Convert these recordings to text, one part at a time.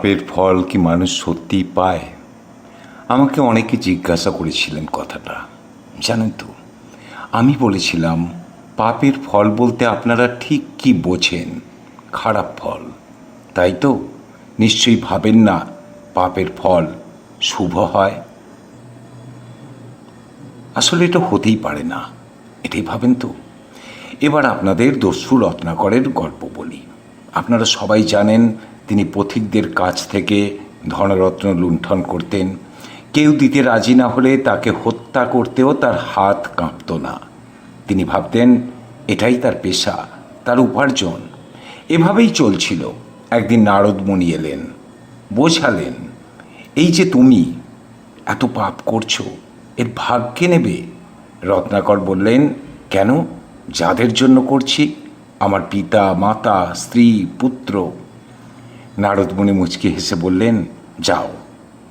পাপের ফল কি মানুষ সত্যিই পায়? আমাকে অনেকে জিজ্ঞাসা করেছিলেন কথাটা। জানেন তো, আমি বলেছিলাম পাপের ফল বলতে আপনারা ঠিক কি বোঝেন? খারাপ ফল, তাই তো? নিশ্চয়ই ভাবেন না পাপের ফল শুভ হয়। আসলে এটা হতেই পারে না, এটাই ভাবেন তো। এবার আপনাদের দস্যু রত্নাকরের গল্প বলি। আপনারা সবাই জানেন তিনি পথিকদের কাছ থেকে ধনরত্ন লুণ্ঠন করতেন। কেউ দিতে রাজি না হলে তাকে হত্যা করতেও তার হাত কাঁপত না। তিনি ভাবতেন এটাই তার পেশা, তার উপার্জন। এভাবেই চলছিল। একদিন নারদ মুনি এলেন, বোঝালেন, এই যে তুমি এত পাপ করছো, এর ভাগ কে নেবে? রত্নাকর বললেন, কেন? যাদের জন্য করছি, আমার পিতা, মাতা, স্ত্রী, পুত্র। নারদমুনি মুচকি হেসে বললেন, যাও,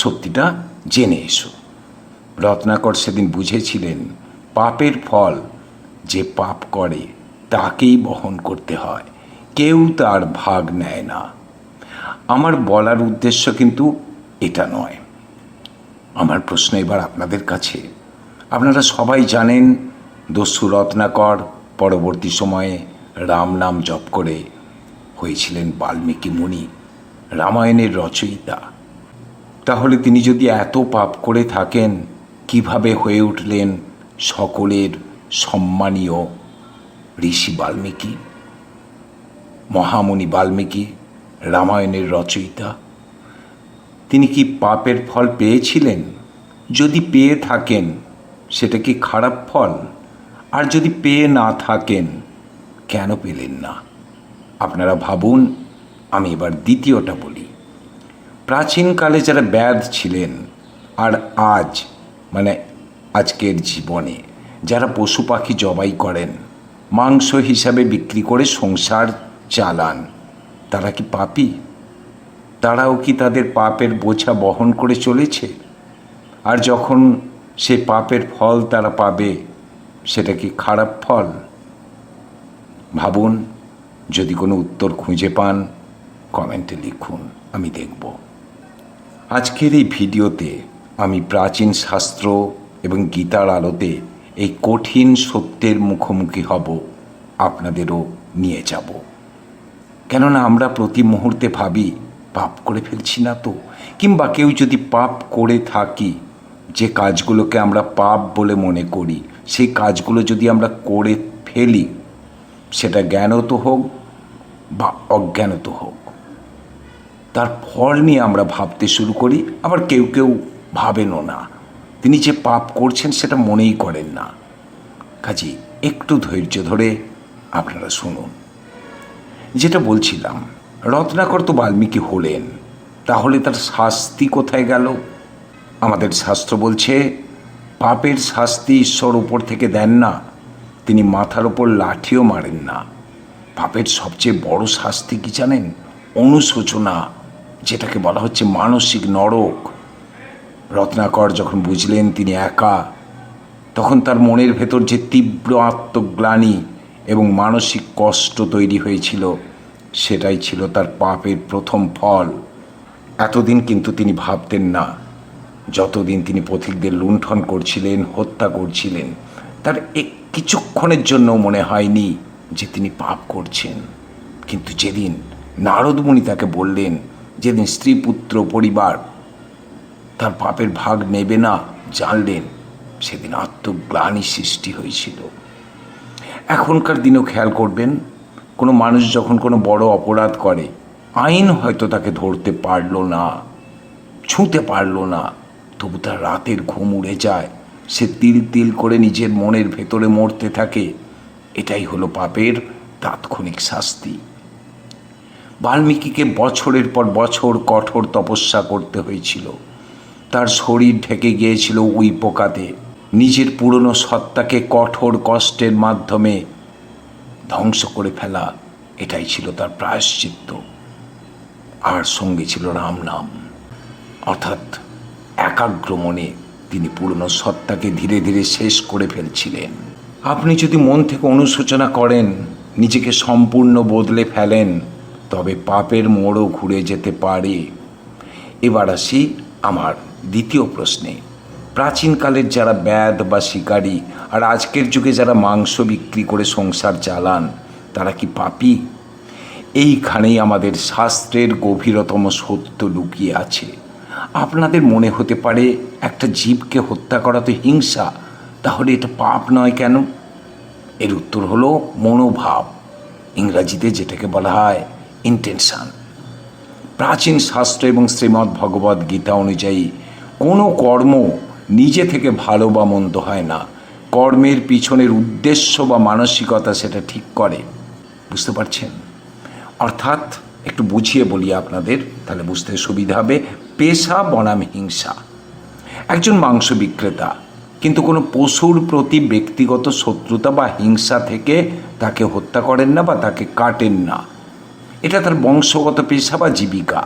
সত্যিটা জেনে এসো। রত্নাকর সেদিন বুঝেছিলেন পাপের ফল যে পাপ করে তাকেই বহন করতে হয়, কেউ তার ভাগ নেয় না। আমার বলার উদ্দেশ্য কিন্তু এটা নয়। আমার প্রশ্ন এবার আপনাদের কাছে। আপনারা সবাই জানেন দস্যু রত্নাকর পরবর্তী সময়ে রাম নাম জপ করে হয়েছিলেন বাল্মীকি মুনি, রামায়ণের রচয়িতা। তাহলে তিনি যদি এত পাপ করে থাকেন, কিভাবে হয়ে উঠলেন সকলের সম্মানীয় ঋষি বাল্মীকি, মহামুনি বাল্মীকি, রামায়ণের রচয়িতা? তিনি কি পাপের ফল পেয়েছিলেন? যদি পেয়ে থাকেন সেটা কি খারাপ ফল? আর যদি পেয়ে না থাকেন, কেন পেলেন না? আপনারা ভাবুন। আমি এবার দ্বিতীয়টা বলি। প্রাচীনকালে যারা ব্যাধ ছিলেন, আর আজ মানে আজকের জীবনে যারা পশু পাখি জবাই করেন, মাংস হিসাবে বিক্রি করে সংসার চালান, তারা কি পাপী? তারাও কি তাদের পাপের বোঝা বহন করে চলেছে? আর যখন সে পাপের ফল তারা পাবে, সেটা কি খারাপ ফল? ভাবুন। যদি কোনো উত্তর খুঁজে পান কমেন্টে লিখুন, আমি দেখব। আজকের এই ভিডিওতে আমি প্রাচীন শাস্ত্র এবং গীতার আলোতে এই কঠিন সত্যের মুখোমুখি হব, আপনাদেরও নিয়ে যাব। কেননা আমরা প্রতি মুহূর্তে ভাবি পাপ করে ফেলছি না তো, কিংবা কেউ যদি পাপ করে থাকি, যে কাজগুলোকে আমরা পাপ বলে মনে করি, সেই কাজগুলো যদি আমরা করে ফেলি, সেটা জ্ঞানত হোক বা অজ্ঞানত হোক, তার ফল নিয়ে আমরা ভাবতে শুরু করি। আবার কেউ কেউ ভাবেনও না, তিনি যে পাপ করছেন সেটা মনেই করেন না। কাজে একটু ধৈর্য ধরে আপনারা শুনুন। যেটা বলছিলাম, রত্নাকর তো বাল্মীকি হলেন, তাহলে তার শাস্তি কোথায় গেল? আমাদের শাস্ত্র বলছে পাপের শাস্তি ঈশ্বর উপর থেকে দেন না, তিনি মাথার ওপর লাঠিও মারেন না। পাপের সবচেয়ে বড় শাস্তি কি জানেন? অনুশোচনা, যেটাকে বলা হচ্ছে মানসিক নরক। রত্নাকর যখন বুঝলেন তিনি একা, তখন তার মনের ভেতর যে তীব্র আত্মগ্লানি এবং মানসিক কষ্ট তৈরি হয়েছিল, সেটাই ছিল তার পাপের প্রথম ফল। এতদিন কিন্তু তিনি ভাবতেন না। যতদিন তিনি পথিকদের লুণ্ঠন করছিলেন, হত্যা করছিলেন, তার কিছুক্ষণের জন্য মনে হয়নি যে তিনি পাপ করছেন। কিন্তু যেদিন নারদ মুনি তাকে বললেন, যেদিন স্ত্রী, পুত্র, পরিবার তার পাপের ভাগ নেবে না জানলেন, সেদিন আত্মগ্লানি সৃষ্টি হয়েছিল। এখনকার দিনেও খেয়াল করবেন, কোনো মানুষ যখন কোনো বড় অপরাধ করে, আইন হয়তো তাকে ধরতে পারল না, ছুঁতে পারল না, তবু তার রাতের ঘুম উড়ে যায়, সে তিল তিল করে নিজের মনের ভেতরে মরতে থাকে। এটাই হলো পাপের তাৎক্ষণিক শাস্তি। বাল্মীকিকে বছরের পর বছর কঠোর তপস্যা করতে হয়েছিল। তার শরীর ঢেকে গিয়েছিল উই পোকাতে। নিজের পুরনো সত্তাকে কঠোর কষ্টের মাধ্যমে ধ্বংস করে ফেলা, এটাই ছিল তার প্রায়শ্চিত্ত। আর সঙ্গে ছিল রাম নাম, অর্থাৎ একাগ্র মনে তিনি পুরনো সত্তাকে ধীরে ধীরে শেষ করে ফেলছিলেন। আপনি যদি মন থেকে অনুশোচনা করেন, নিজেকে সম্পূর্ণ বদলে ফেলেন, তবে পাপের মোড়ও ঘুরে যেতে পারে। এবার আসি আমার দ্বিতীয় প্রশ্নে। প্রাচীনকালের যারা ব্যাদ বা শিকারী আর আজকের যুগে যারা মাংস বিক্রি করে সংসার চালান, তারা কি পাপী? এইখানেই আমাদের শাস্ত্রের গভীরতম সত্য লুকিয়ে আছে। আপনাদের মনে হতে পারে একটা জীবকে হত্যা করা তো হিংসা, তাহলে এটা পাপ নয় কেন? এর উত্তর হলো মনোভাব, ইংরাজিতে যেটাকে বলা হয় ইন্টেনশন। প্রাচীন শাস্ত্র এবং শ্রীমদ্ ভগবদ্ গীতা অনুযায়ী কোনো কর্ম নিজে থেকে ভালো বা মন্দ হয় না, কর্মের পিছনের উদ্দেশ্য বা মানসিকতা সেটা ঠিক করে। বুঝতে পারছেন? অর্থাৎ একটু বুঝিয়ে বলি আপনাদের, তাহলে বুঝতে সুবিধা হবে। পেশা বনাম হিংসা। একজন মাংস বিক্রেতা কিন্তু কোনো পশুর প্রতি ব্যক্তিগত শত্রুতা বা হিংসা থেকে তাকে হত্যা করেন না বা তাকে কাটেন না। এটা তার বংশগত পেশা বা জীবিকা।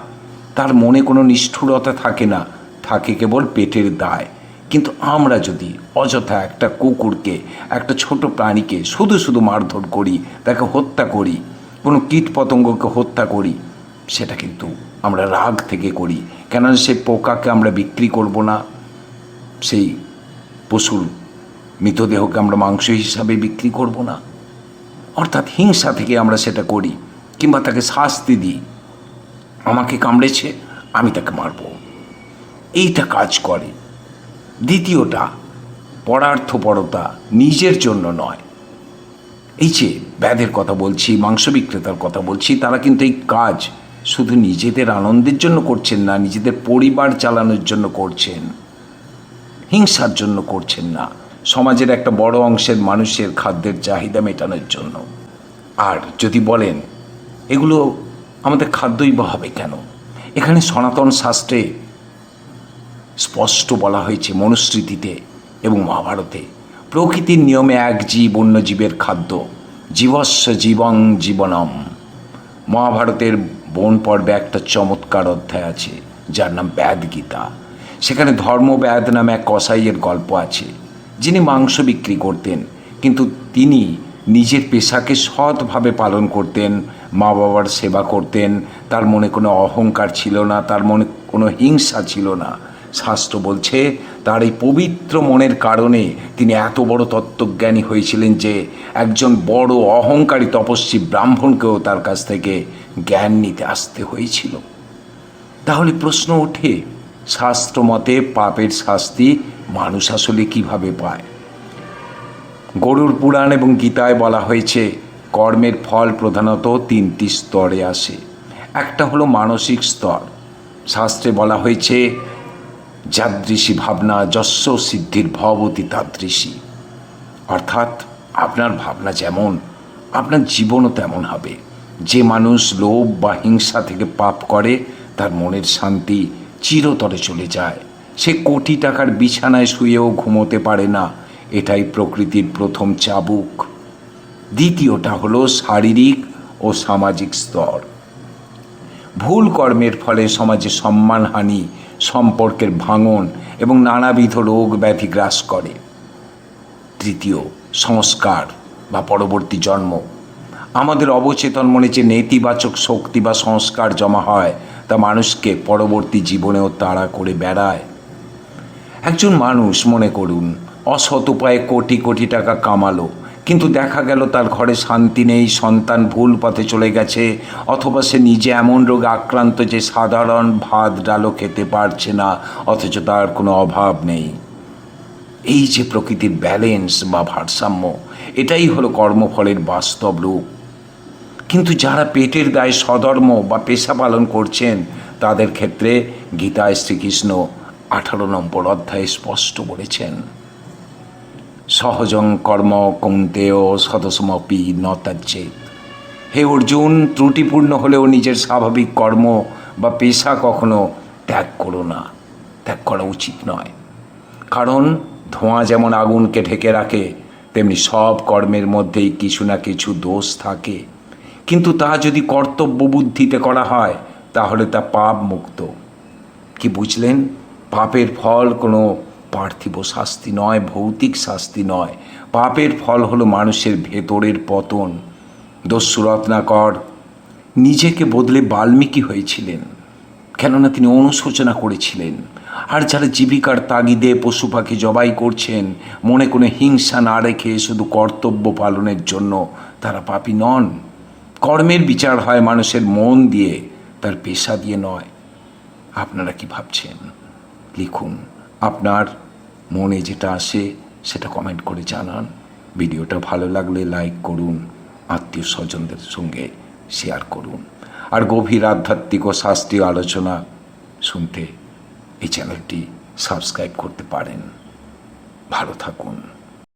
তার মনে কোনো নিষ্ঠুরতা থাকে না, থাকে কেবল পেটের দায়। কিন্তু আমরা যদি অযথা একটা কুকুরকে, একটা ছোট প্রাণীকে শুধু শুধু মারধর করি, তাকে হত্যা করি, কোনো কীট পতঙ্গকে হত্যা করি, সেটা কিন্তু আমরা রাগ থেকে করি। কেননা সেই পোকাকে আমরা বিক্রি করব না, সেই পশুর মৃতদেহকে আমরা মাংস হিসাবে বিক্রি করব না। অর্থাৎ হিংসা থেকে আমরা সেটা করি, কিংবা তাকে শাস্তি দিই, আমাকে কামড়েছে আমি তাকে মারব, এইটা কাজ করে। দ্বিতীয়টা পরার্থপরতা, নিজের জন্য নয়। এই যে ব্যাধের কথা বলছি, মাংস বিক্রেতার কথা বলছি, তারা কিন্তু এই কাজ শুধু নিজেদের আনন্দের জন্য করছেন না, নিজেদের পরিবার চালানোর জন্য করছেন, হিংসার জন্য করছেন না, সমাজের একটা বড় অংশের মানুষের খাদ্যের চাহিদা মেটানোর জন্য। আর যদি বলেন এগুলো আমাদের খাদ্যই বা হবে কেন, এখানে সনাতন শাস্ত্রে স্পষ্ট বলা হয়েছে, মনুস্মৃতিতে এবং মহাভারতে, প্রকৃতির নিয়মে এক জীব অন্য জীবের খাদ্য, জীবস্য জীবং জীবনম। মহাভারতের বন পর্বে একটা চমৎকার অধ্যায় আছে যার নাম ব্যাদ গীতা। সেখানে ধর্মব্যাদ নামে এক কসাইয়ের গল্প আছে, যিনি মাংস বিক্রি করতেন, কিন্তু তিনি নিজের পেশাকে সৎভাবে পালন করতেন, মা বাবার সেবা করতেন, তার মনে কোনো অহংকার ছিল না, তার মনে কোনো হিংসা ছিল না। শাস্ত্র বলছে তার এই পবিত্র মনের কারণে তিনি এত বড় তত্ত্বজ্ঞানী হয়েছিলেন যে একজন বড় অহংকারী তপস্বী ব্রাহ্মণকেও তার কাছ থেকে জ্ঞান নিতে আসতে হয়েছিল। তাহলে প্রশ্ন ওঠে, শাস্ত্র মতে পাপের শাস্তি মানুষ আসলে কিভাবে পায়? গরুড় পুরাণ এবং গীতায় বলা হয়েছে কর্মের ফল প্রধানত তিনটি স্তরে আসে। একটা হলো মানসিক স্তর। শাস্ত্রে বলা হয়েছে যাদৃশী ভাবনা যস্য সিদ্ধির ভবতি তাদৃশী। অর্থাৎ আপনার ভাবনা যেমন, আপনার জীবনও তেমন হবে। যে মানুষ লোভ বা হিংসা থেকে পাপ করে, তার মনের শান্তি চিরতরে চলে যায়। সে কোটি টাকার বিছানায় শুয়েও ঘুমোতে পারে না। এটাই প্রকৃতির প্রথম চাবুক। দ্বিতীয়টা হলো শারীরিক ও সামাজিক স্তর। ভুল কর্মের ফলে সমাজে সম্মানহানি, সম্পর্কের ভাঙন এবং নানাবিধ রোগ ব্যাধি গ্রাস করে। তৃতীয়, সংস্কার বা পরবর্তী জন্ম। আমাদের অবচেতন মনে যে নেতিবাচক শক্তি বা সংস্কার জমা হয়, তা মানুষকে পরবর্তী জীবনেও তাড়া করে বেড়ায়। একজন মানুষ মনে করুন অসৎ উপায়ে কোটি কোটি টাকা কামালো, কিন্তু দেখা গেল তার ঘরে শান্তি নেই, সন্তান ভুল পথে চলে গেছে, অথবা সে নিজে এমন রোগে আক্রান্ত যে সাধারণ ভাত ডালও খেতে পারছে না, অথচ তার কোনো অভাব নেই। এই যে প্রকৃতির ব্যালেন্স বা ভারসাম্য, এটাই হলো কর্মফলের বাস্তব রূপ। কিন্তু যারা পেটের দায়ে স্বধর্ম বা পেশা পালন করছেন, তাদের ক্ষেত্রে গীতায় শ্রীকৃষ্ণ 18 নম্বর অধ্যায়ে স্পষ্ট বলেছেন, সহজং কর্ম কৌন্তেয় সদসমপি ন ত্যাজ্যেৎ। হে অর্জুন, ত্রুটিপূর্ণ হলেও নিজের স্বাভাবিক কর্ম বা পেশা কখনো ত্যাগ করো না। ত্যাগ করা উচিত নয়। কারণ ধোঁয়া যেমন আগুনকে ঢেকে রাখে, তেমনি সব কর্মের মধ্যেই কিছু না কিছু দোষ থাকে। কিন্তু তা যদি কর্তব্য বুদ্ধিতে করা হয়, তাহলে তা পাপ মুক্ত। কি বুঝলেন? পাপের ফল কোনো পার্থিব শাস্তি নয়, ভৌতিক শাস্তি নয়। পাপের ফল হলো মানুষের ভেতরের পতন। দস্যু রত্নাকর নিজেকে বদলে বাল্মীকি হয়েছিলেন, কেননা তিনি অনুশোচনা করেছিলেন। আর যারা জীবিকার তাগিদে পশু পাখি জবাই করছেন, মনে কোনো হিংসা না রেখে শুধু কর্তব্য পালনের জন্য, তারা পাপী নন। কর্মের বিচার হয় মানুষের মন দিয়ে, তার পেশা দিয়ে নয়। আপনারা কি ভাবছেন? লিখুন, আপনার মনে যেটা আসে সেটা কমেন্ট করে জানান। ভিডিওটা ভালো লাগলে লাইক করুন, আত্মীয় স্বজনদের সঙ্গে শেয়ার করুন। আর গভীর আধ্যাত্মিক ও শাস্ত্রীয় আলোচনা শুনতে এই চ্যানেলটি সাবস্ক্রাইব করতে পারেন। ভালো থাকুন।